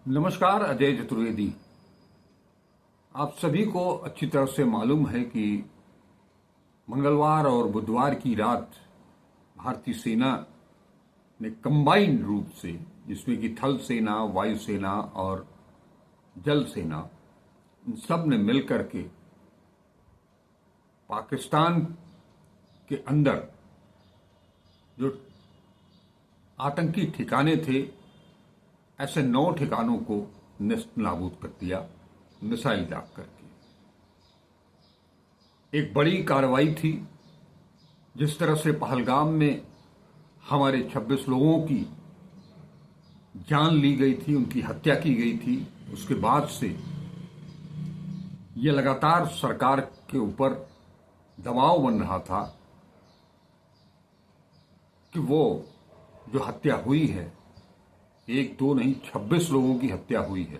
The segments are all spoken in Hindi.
नमस्कार, अजय चतुर्वेदी। आप सभी को अच्छी तरह से मालूम है कि मंगलवार और बुधवार की रात भारतीय सेना ने कंबाइंड रूप से, जिसमें कि थल सेना, वायुसेना और जल सेना, इन सब ने मिलकर के पाकिस्तान के अंदर जो आतंकी ठिकाने थे, ऐसे 9 ठिकानों को नेस्त नाबूद कर दिया मिसाइल दाग करके। एक बड़ी कार्रवाई थी। जिस तरह से पहलगाम में हमारे 26 लोगों की जान ली गई थी, उनकी हत्या की गई थी, उसके बाद से ये लगातार सरकार के ऊपर दबाव बन रहा था कि वो जो हत्या हुई है, 1 2 नहीं 26 लोगों की हत्या हुई है,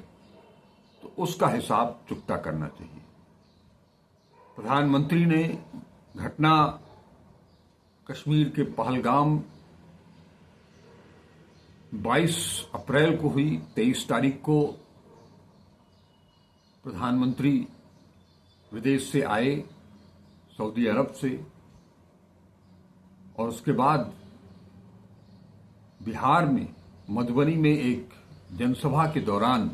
तो उसका हिसाब चुकता करना चाहिए। प्रधानमंत्री ने घटना कश्मीर के पहलगाम 22 अप्रैल को हुई। 23 तारीख को प्रधानमंत्री विदेश से आए, सऊदी अरब से, और उसके बाद बिहार में मधुबनी में एक जनसभा के दौरान,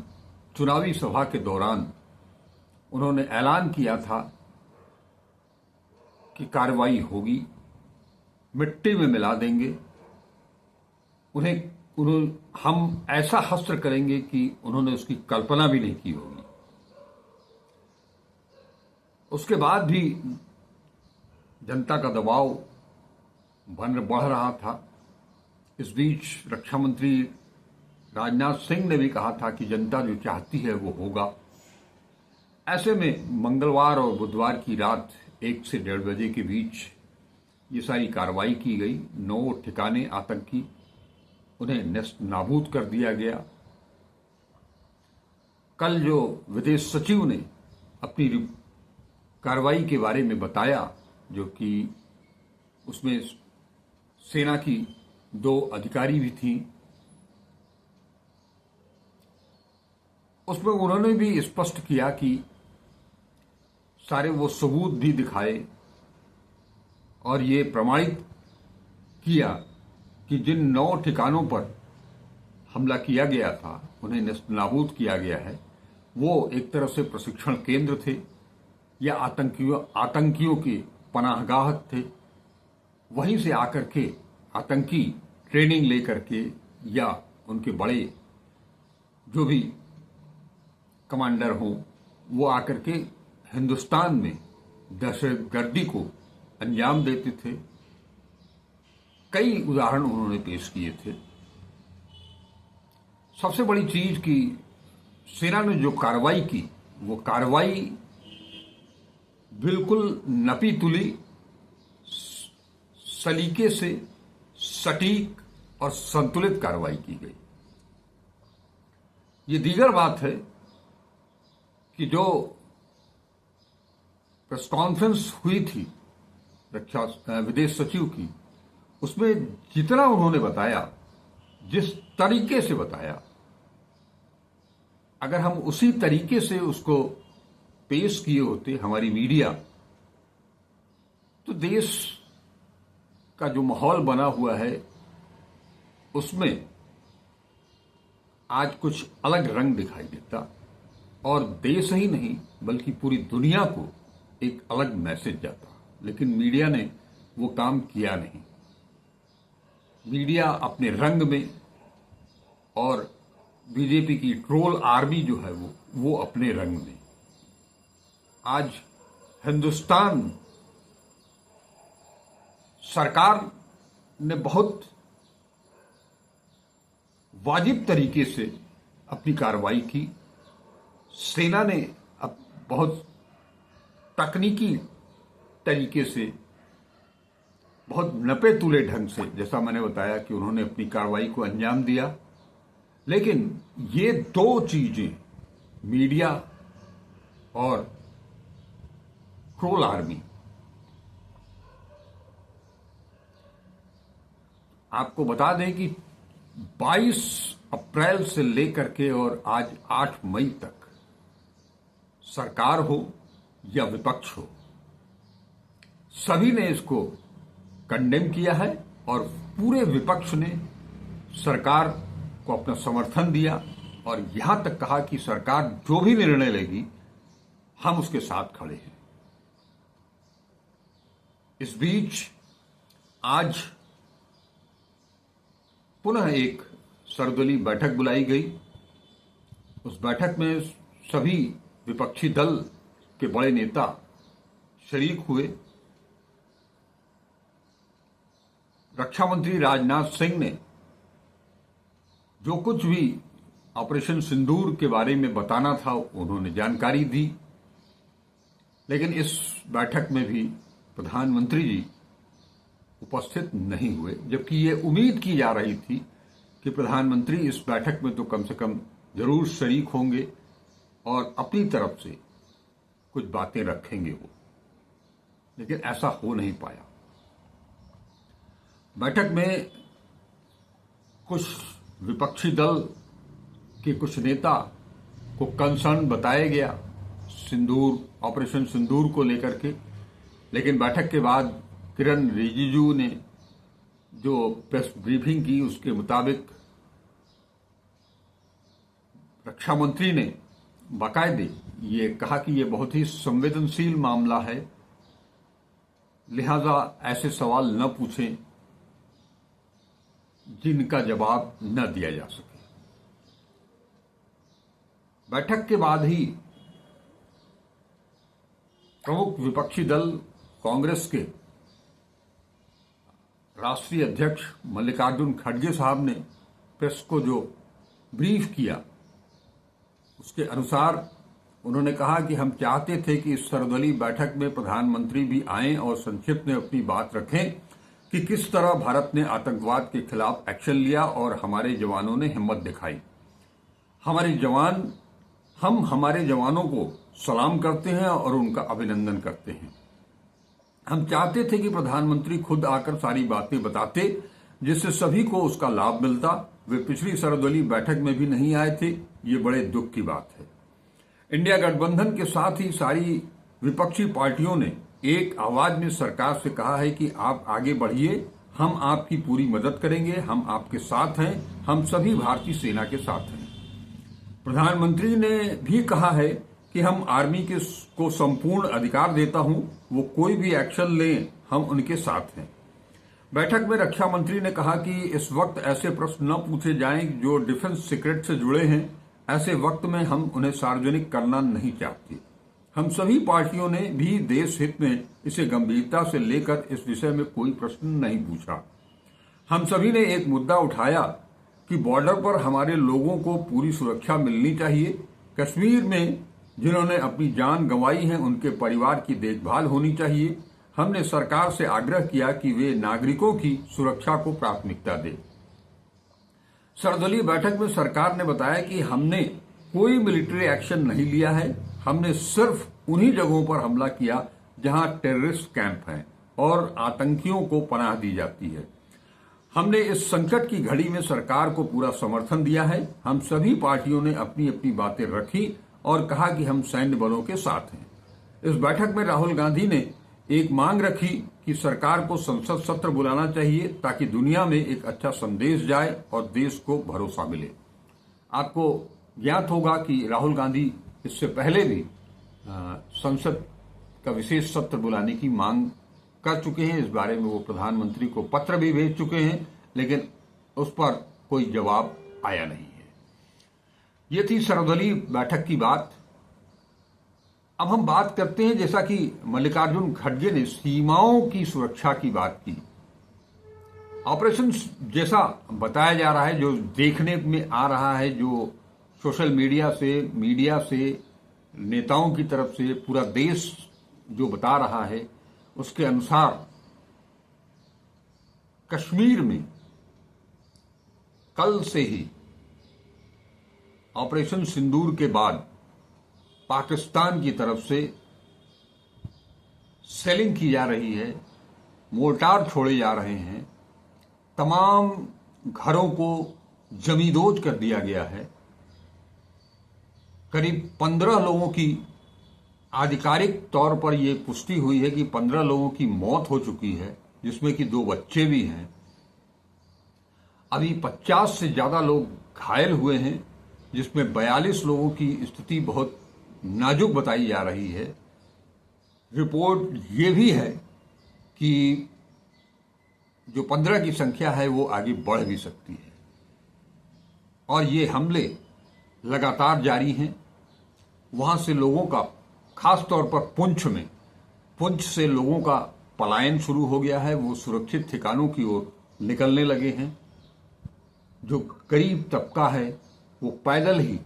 चुनावी सभा के दौरान, उन्होंने ऐलान किया था कि कार्रवाई होगी, मिट्टी में मिला देंगे हम ऐसा हश्र करेंगे कि उन्होंने उसकी कल्पना भी नहीं की होगी। उसके बाद भी जनता का दबाव बढ़ रहा था। इस बीच रक्षा मंत्री राजनाथ सिंह ने भी कहा था कि जनता जो चाहती है वो होगा। ऐसे में मंगलवार और बुधवार की रात 1 से 1:30 बजे के बीच ये सारी कार्रवाई की गई। 9 ठिकाने आतंकी, उन्हें नेस्त नाबूद कर दिया गया। कल जो विदेश सचिव ने अपनी कार्रवाई के बारे में बताया, जो कि उसमें सेना की 2 अधिकारी भी थी, उसमें उन्होंने भी स्पष्ट किया कि सारे वो सबूत भी दिखाए और ये प्रमाणित किया कि जिन 9 ठिकानों पर हमला किया गया था, उन्हें नेस्तनाबूद किया गया है, वो एक तरह से प्रशिक्षण केंद्र थे या आतंकियों के पनाहगाह थे। वहीं से आकर के आतंकी ट्रेनिंग लेकर के या उनके बड़े जो भी कमांडर हों, वो आकर के हिंदुस्तान में दहशतगर्दी को अंजाम देते थे। कई उदाहरण उन्होंने पेश किए थे। सबसे बड़ी चीज कि सेना ने जो कार्रवाई की, वो कार्रवाई बिल्कुल नपी तुली, सलीके से सटीक और संतुलित कार्रवाई की गई। ये दीगर बात है कि जो प्रेस कॉन्फ्रेंस हुई थी विदेश सचिव की, उसमें जितना उन्होंने बताया, जिस तरीके से बताया, अगर हम उसी तरीके से उसको पेश किए होते हमारी मीडिया, तो देश का जो माहौल बना हुआ है उसमें आज कुछ अलग रंग दिखाई देता और देश ही नहीं बल्कि पूरी दुनिया को एक अलग मैसेज जाता। लेकिन मीडिया ने वो काम किया नहीं। मीडिया अपने रंग में और बीजेपी की ट्रोल आर्मी जो है वो अपने रंग में। आज हिंदुस्तान सरकार ने बहुत वाजिब तरीके से अपनी कार्रवाई की। सेना ने अब बहुत तकनीकी तरीके से, बहुत नपे तुले ढंग से, जैसा मैंने बताया कि उन्होंने अपनी कार्रवाई को अंजाम दिया। लेकिन ये 2 चीजें, मीडिया और ट्रोल आर्मी, आपको बता दें कि 22 अप्रैल से लेकर के और आज 8 मई तक सरकार हो या विपक्ष हो, सभी ने इसको कंडेम किया है और पूरे विपक्ष ने सरकार को अपना समर्थन दिया और यहां तक कहा कि सरकार जो भी निर्णय लेगी हम उसके साथ खड़े हैं। इस बीच आज पुनः एक सर्वदलीय बैठक बुलाई गई। उस बैठक में सभी विपक्षी दल के बड़े नेता शरीक हुए। रक्षा मंत्री राजनाथ सिंह ने जो कुछ भी ऑपरेशन सिंदूर के बारे में बताना था उन्होंने जानकारी दी, लेकिन इस बैठक में भी प्रधानमंत्री जी उपस्थित नहीं हुए, जबकि ये उम्मीद की जा रही थी कि प्रधानमंत्री इस बैठक में तो कम से कम जरूर शरीक होंगे और अपनी तरफ से कुछ बातें रखेंगे वो, लेकिन ऐसा हो नहीं पाया। बैठक में कुछ विपक्षी दल के कुछ नेता को कंसर्न बताया गया ऑपरेशन सिंदूर को लेकर के, लेकिन बैठक के बाद किरण रिजिजू ने जो प्रेस ब्रीफिंग की उसके मुताबिक रक्षा मंत्री ने बाकायदे ये कहा कि ये बहुत ही संवेदनशील मामला है, लिहाजा ऐसे सवाल न पूछें जिनका जवाब न दिया जा सके। बैठक के बाद ही प्रमुख विपक्षी दल कांग्रेस के राष्ट्रीय अध्यक्ष मल्लिकार्जुन खड़गे साहब ने प्रेस को जो ब्रीफ किया उसके अनुसार उन्होंने कहा कि हम चाहते थे कि इस सर्वदलीय बैठक में प्रधानमंत्री भी आएं और संक्षिप्त में अपनी बात रखें कि किस तरह भारत ने आतंकवाद के खिलाफ एक्शन लिया और हमारे जवानों ने हिम्मत दिखाई। हम हमारे जवानों को सलाम करते हैं और उनका अभिनंदन करते हैं। हम चाहते थे कि प्रधानमंत्री खुद आकर सारी बातें बताते जिससे सभी को उसका लाभ मिलता। वे पिछली सर्वदलीय बैठक में भी नहीं आए थे, ये बड़े दुख की बात है। इंडिया गठबंधन के साथ ही सारी विपक्षी पार्टियों ने एक आवाज में सरकार से कहा है कि आप आगे बढ़िए, हम आपकी पूरी मदद करेंगे, हम आपके साथ हैं, हम सभी भारतीय सेना के साथ हैं। प्रधानमंत्री ने भी कहा है कि हम आर्मी को संपूर्ण अधिकार देता हूं, वो कोई भी एक्शन लें हम उनके साथ हैं। बैठक में रक्षा मंत्री ने कहा कि इस वक्त ऐसे प्रश्न न पूछे जाएं जो डिफेंस सीक्रेट से जुड़े हैं, ऐसे वक्त में हम उन्हें सार्वजनिक करना नहीं चाहते। हम सभी पार्टियों ने भी देश हित में इसे गंभीरता से लेकर इस विषय में कोई प्रश्न नहीं पूछा। हम सभी ने एक मुद्दा उठाया कि बॉर्डर पर हमारे लोगों को पूरी सुरक्षा मिलनी चाहिए। कश्मीर में जिन्होंने अपनी जान गंवाई है उनके परिवार की देखभाल होनी चाहिए। हमने सरकार से आग्रह किया कि वे नागरिकों की सुरक्षा को प्राथमिकता दे। सर्वदलीय बैठक में सरकार ने बताया कि हमने कोई मिलिट्री एक्शन नहीं लिया है, हमने सिर्फ उन्हीं जगहों पर हमला किया जहां टेररिस्ट कैंप हैं और आतंकियों को पनाह दी जाती है। हमने इस संकट की घड़ी में सरकार को पूरा समर्थन दिया है। हम सभी पार्टियों ने अपनी अपनी बातें रखी और कहा कि हम सैन्य बलों के साथ हैं। इस बैठक में राहुल गांधी ने एक मांग रखी कि सरकार को संसद सत्र बुलाना चाहिए ताकि दुनिया में एक अच्छा संदेश जाए और देश को भरोसा मिले। आपको ज्ञात होगा कि राहुल गांधी इससे पहले भी संसद का विशेष सत्र बुलाने की मांग कर चुके हैं। इस बारे में वो प्रधानमंत्री को पत्र भी भेज चुके हैं, लेकिन उस पर कोई जवाब आया नहीं है। ये थी सर्वदलीय बैठक की बात। अब हम बात करते हैं, जैसा कि मल्लिकार्जुन खड़गे ने सीमाओं की सुरक्षा की बात की। ऑपरेशन जैसा बताया जा रहा है, जो देखने में आ रहा है, जो सोशल मीडिया से नेताओं की तरफ से पूरा देश जो बता रहा है, उसके अनुसार कश्मीर में कल से ही ऑपरेशन सिंदूर के बाद पाकिस्तान की तरफ से सेलिंग की जा रही है, मोर्टार छोड़े जा रहे हैं, तमाम घरों को जमींदोज कर दिया गया है। करीब 15 लोगों की आधिकारिक तौर पर यह पुष्टि हुई है कि 15 लोगों की मौत हो चुकी है, जिसमें कि 2 बच्चे भी हैं। अभी 50 से ज्यादा लोग घायल हुए हैं, जिसमें 42 लोगों की स्थिति बहुत नाजुक बताई जा रही है। रिपोर्ट ये भी है कि जो 15 की संख्या है वो आगे बढ़ भी सकती है, और ये हमले लगातार जारी हैं। वहां से लोगों का, खास तौर पर पुंछ से लोगों का पलायन शुरू हो गया है। वो सुरक्षित ठिकानों की ओर निकलने लगे हैं। जो गरीब तबका है वो पैदल ही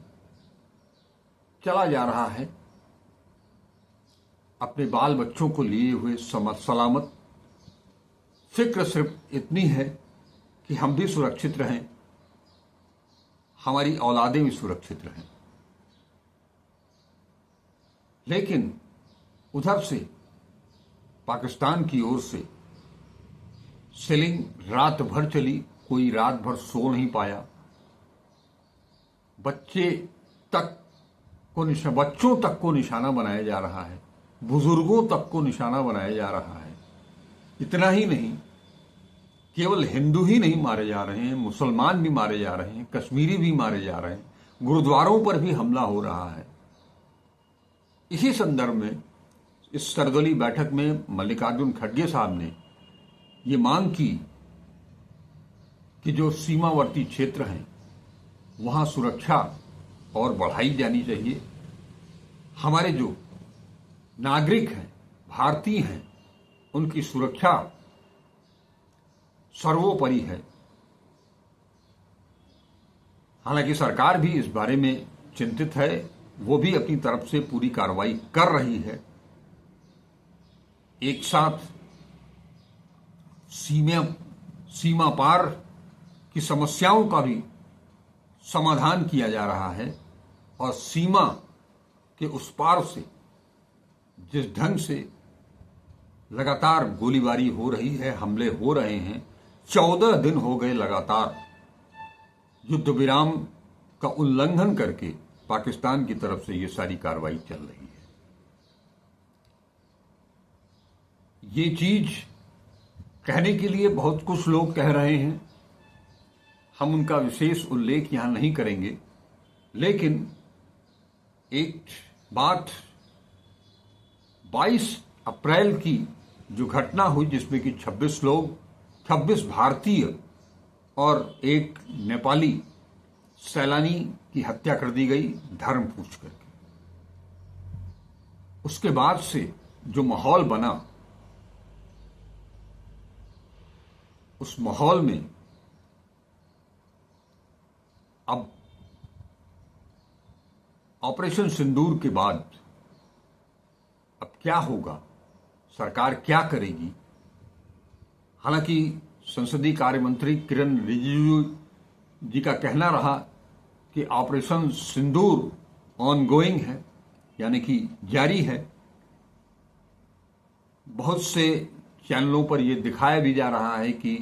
चला जा रहा है, अपने बाल बच्चों को लिए हुए सलामत। फिक्र सिर्फ इतनी है कि हम भी सुरक्षित रहें, हमारी औलादें भी सुरक्षित रहें। लेकिन उधर से पाकिस्तान की ओर से सेलिंग रात भर चली, कोई रात भर सो नहीं पाया। बच्चों तक को निशाना बनाया जा रहा है, बुजुर्गों तक को निशाना बनाया जा रहा है। इतना ही नहीं, केवल हिंदू ही नहीं मारे जा रहे हैं, मुसलमान भी मारे जा रहे हैं, कश्मीरी भी मारे जा रहे हैं, गुरुद्वारों पर भी हमला हो रहा है। इसी संदर्भ में इस सर्वदलीय बैठक में मल्लिकार्जुन खड़गे साहब ने ये मांग की कि जो सीमावर्ती क्षेत्र हैं वहां सुरक्षा और बढ़ाई जानी चाहिए। हमारे जो नागरिक हैं, भारतीय हैं, उनकी सुरक्षा सर्वोपरि है। हालांकि सरकार भी इस बारे में चिंतित है, वो भी अपनी तरफ से पूरी कार्रवाई कर रही है। एक साथ सीमा पार की समस्याओं का भी समाधान किया जा रहा है, और सीमा के उस पार से जिस ढंग से लगातार गोलीबारी हो रही है, हमले हो रहे हैं, 14 दिन हो गए लगातार युद्ध विराम का उल्लंघन करके पाकिस्तान की तरफ से ये सारी कार्रवाई चल रही है। ये चीज कहने के लिए बहुत कुछ लोग कह रहे हैं, हम उनका विशेष उल्लेख यहां नहीं करेंगे। लेकिन एक बात, 22 अप्रैल की जो घटना हुई जिसमें कि 26 भारतीय और एक नेपाली सैलानी की हत्या कर दी गई धर्म पूछ करके, उसके बाद से जो माहौल बना, उस माहौल में अब ऑपरेशन सिंदूर के बाद अब क्या होगा, सरकार क्या करेगी। हालांकि संसदीय कार्य मंत्री किरण रिजिजू जी का कहना रहा कि ऑपरेशन सिंदूर ऑनगोइंग है, यानी कि जारी है। बहुत से चैनलों पर यह दिखाया भी जा रहा है कि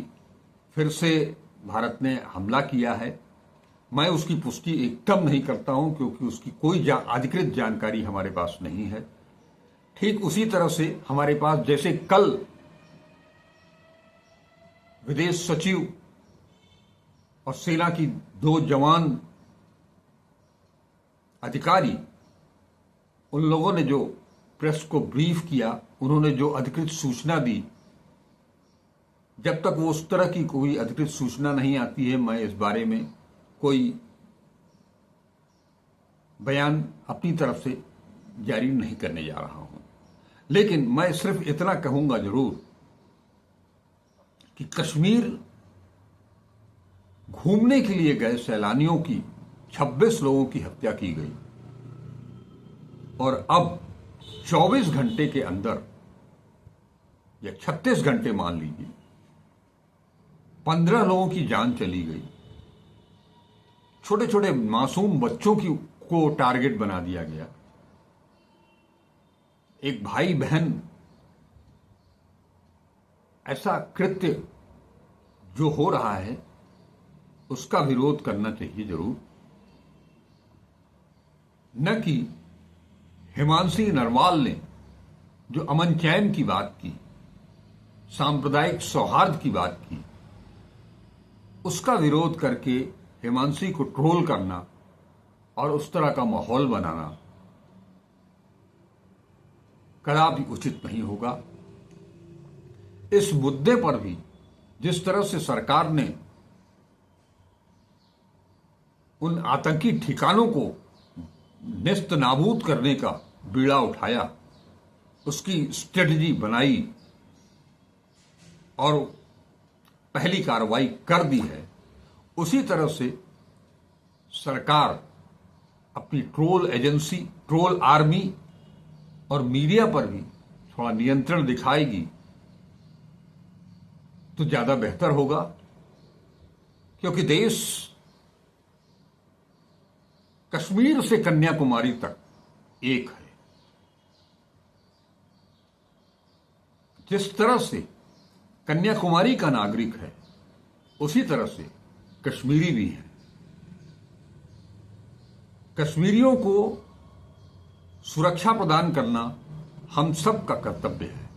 फिर से भारत ने हमला किया है। मैं उसकी पुष्टि एकदम नहीं करता हूं, क्योंकि उसकी कोई अधिकृत जानकारी हमारे पास नहीं है। ठीक उसी तरह से हमारे पास, जैसे कल विदेश सचिव और सेना की 2 जवान अधिकारी, उन लोगों ने जो प्रेस को ब्रीफ किया, उन्होंने जो अधिकृत सूचना दी, जब तक वो उस तरह की कोई अधिकृत सूचना नहीं आती है, मैं इस बारे में कोई बयान अपनी तरफ से जारी नहीं करने जा रहा हूं। लेकिन मैं सिर्फ इतना कहूंगा जरूर कि कश्मीर घूमने के लिए गए सैलानियों की 26 लोगों की हत्या की गई, और अब 24 घंटे के अंदर या 36 घंटे मान लीजिए, 15 लोगों की जान चली गई। छोटे छोटे मासूम बच्चों को टारगेट बना दिया गया। एक भाई बहन, ऐसा कृत्य जो हो रहा है, उसका विरोध करना चाहिए जरूर, न कि हिमांशी नरवाल ने जो अमन चैन की बात की, सांप्रदायिक सौहार्द की बात की, उसका विरोध करके हिमांशी को ट्रोल करना और उस तरह का माहौल बनाना कदापि उचित नहीं होगा। इस मुद्दे पर भी जिस तरह से सरकार ने उन आतंकी ठिकानों को नेस्त नाबूद करने का बीड़ा उठाया, उसकी स्ट्रेटजी बनाई और पहली कार्रवाई कर दी है, उसी तरह से सरकार अपनी ट्रोल एजेंसी, ट्रोल आर्मी और मीडिया पर भी थोड़ा नियंत्रण दिखाएगी तो ज्यादा बेहतर होगा, क्योंकि देश कश्मीर से कन्याकुमारी तक एक है। जिस तरह से कन्याकुमारी का नागरिक है, उसी तरह से कश्मीरी भी है। कश्मीरियों को सुरक्षा प्रदान करना हम सब का कर्तव्य है।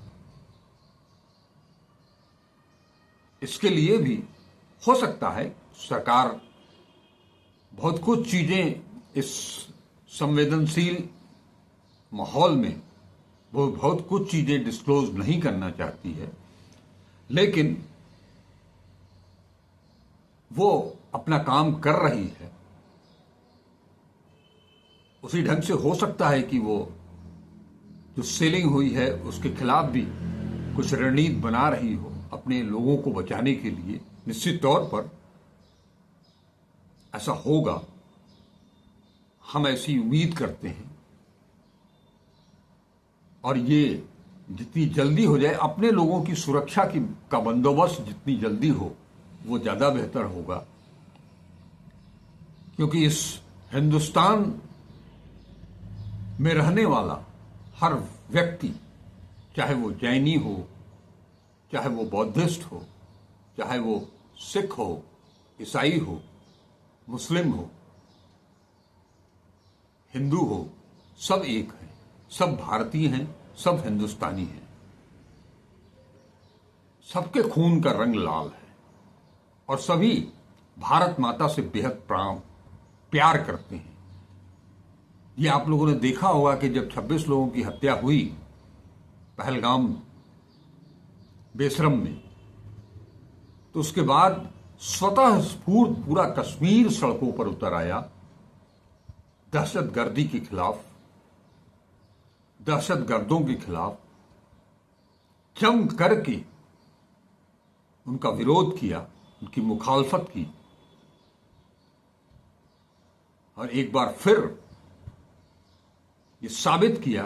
इसके लिए भी हो सकता है सरकार बहुत कुछ चीजें इस संवेदनशील माहौल में वो बहुत कुछ चीजें डिस्क्लोज नहीं करना चाहती है, लेकिन वो अपना काम कर रही है। उसी ढंग से हो सकता है कि वो जो सेलिंग हुई है उसके खिलाफ भी कुछ रणनीति बना रही हो अपने लोगों को बचाने के लिए। निश्चित तौर पर ऐसा होगा, हम ऐसी उम्मीद करते हैं, और ये जितनी जल्दी हो जाए, अपने लोगों की सुरक्षा का बंदोबस्त जितनी जल्दी हो वो ज्यादा बेहतर होगा, क्योंकि इस हिंदुस्तान में रहने वाला हर व्यक्ति, चाहे वो जैनी हो, चाहे वो बौद्धिस्ट हो, चाहे वो सिख हो, ईसाई हो, मुस्लिम हो, हिंदू हो, सब एक हैं, सब भारतीय हैं, सब हिंदुस्तानी हैं। सबके खून का रंग लाल है और सभी भारत माता से बेहद प्यार करते हैं। ये आप लोगों ने देखा होगा कि जब 26 लोगों की हत्या हुई पहलगाम बेशरम में, तो उसके बाद स्वतः स्फूर्त पूरा कश्मीर सड़कों पर उतर आया दहशतगर्दी के खिलाफ, दहशतगर्दों के खिलाफ जम करके उनका विरोध किया, उनकी मुखालफत की, और एक बार फिर ये साबित किया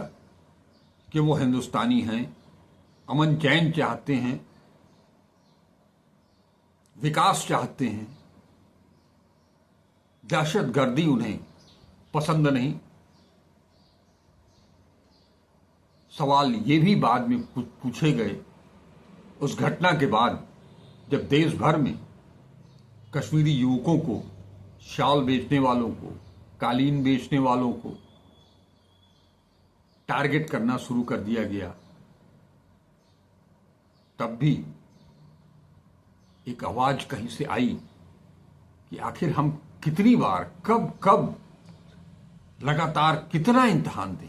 कि वो हिंदुस्तानी हैं, अमन चैन चाहते हैं, विकास चाहते हैं, दहशतगर्दी उन्हें पसंद नहीं। सवाल ये भी बाद में पूछे गए उस घटना के बाद, जब देश भर में कश्मीरी युवकों को, शाल बेचने वालों को, कालीन बेचने वालों को टारगेट करना शुरू कर दिया गया, तब भी एक आवाज कहीं से आई कि आखिर हम कितनी बार, कब कब, लगातार कितना इम्तिहान दें,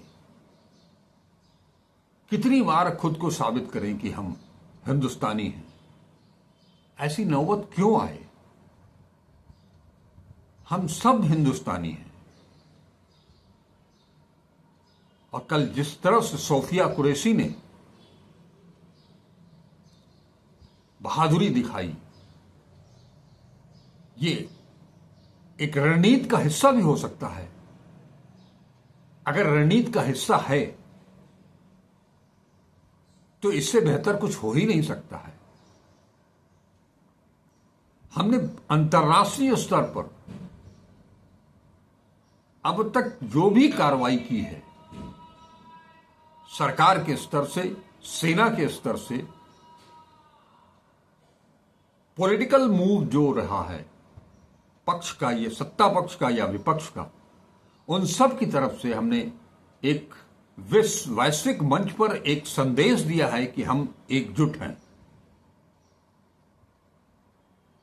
कितनी बार खुद को साबित करें कि हम हिंदुस्तानी हैं। ऐसी नौबत क्यों आए? हम सब हिंदुस्तानी हैं। और कल जिस तरह से सोफिया कुरैशी ने बहादुरी दिखाई, ये एक रणनीति का हिस्सा भी हो सकता है। अगर रणनीति का हिस्सा है तो इससे बेहतर कुछ हो ही नहीं सकता है। हमने अंतर्राष्ट्रीय स्तर पर अब तक जो भी कार्रवाई की है, सरकार के स्तर से, सेना के स्तर से, पॉलिटिकल मूव जो रहा है, पक्ष का, ये सत्ता पक्ष का या विपक्ष का, उन सब की तरफ से हमने एक वैश्विक मंच पर एक संदेश दिया है कि हम एकजुट हैं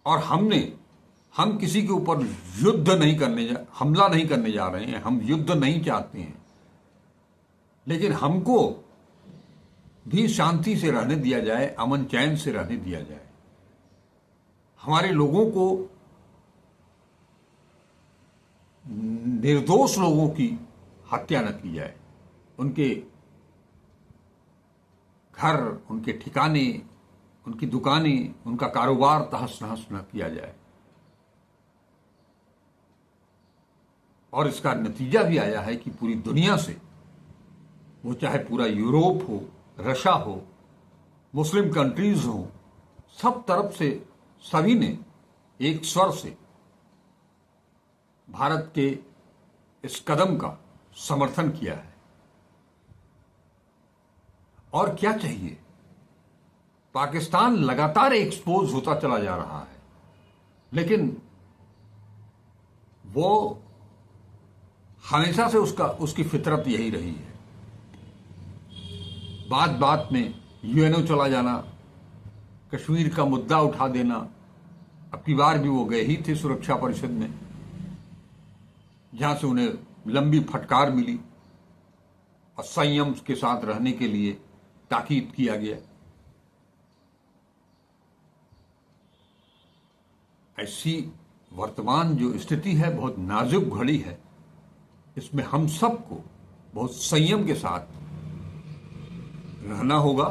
और हम किसी के ऊपर हमला नहीं करने जा रहे हैं, हम युद्ध नहीं चाहते हैं, लेकिन हमको भी शांति से रहने दिया जाए, अमन चैन से रहने दिया जाए। हमारे लोगों को, निर्दोष लोगों की हत्या न की जाए, उनके घर, उनके ठिकाने, उनकी दुकानें, उनका कारोबार तहस नहस न किया जाए। और इसका नतीजा भी आया है कि पूरी दुनिया से, वो चाहे पूरा यूरोप हो, रशिया हो, मुस्लिम कंट्रीज हो, सब तरफ से सभी ने एक स्वर से भारत के इस कदम का समर्थन किया है। और क्या चाहिए? पाकिस्तान लगातार एक्सपोज होता चला जा रहा है, लेकिन वो हमेशा से उसकी फितरत यही रही है, बात बात में यूएनओ चला जाना, कश्मीर का मुद्दा उठा देना। अब की बार भी वो गए ही थे सुरक्षा परिषद में, जहां से उन्हें लंबी फटकार मिली और संयम के साथ रहने के लिए ताकीद किया गया। ऐसी वर्तमान जो स्थिति है, बहुत नाजुक घड़ी है, इसमें हम सबको बहुत संयम के साथ रहना होगा।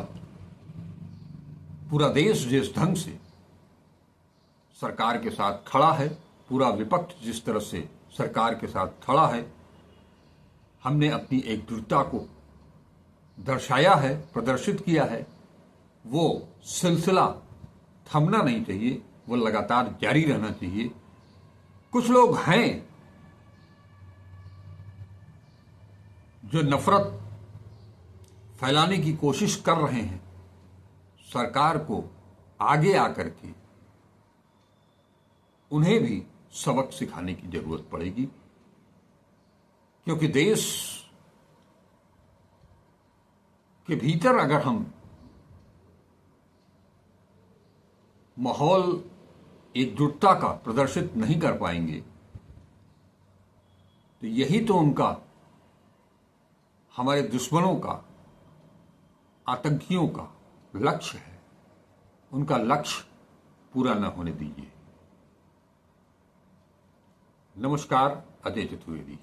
पूरा देश जिस ढंग से सरकार के साथ खड़ा है, पूरा विपक्ष जिस तरह से सरकार के साथ खड़ा है, हमने अपनी एकजुटता को दर्शाया है, प्रदर्शित किया है। वो सिलसिला थमना नहीं चाहिए, वो लगातार जारी रहना चाहिए। कुछ लोग हैं जो नफरत फैलाने की कोशिश कर रहे हैं। सरकार को आगे आकर के उन्हें भी सबक सिखाने की जरूरत पड़ेगी, क्योंकि देश के भीतर अगर हम माहौल एकजुटता का प्रदर्शित नहीं कर पाएंगे, तो यही तो उनका, हमारे दुश्मनों का, आतंकियों का लक्ष्य है। उनका लक्ष्य पूरा न होने दीजिए। नमस्कार, अजय चतुर्वेदी।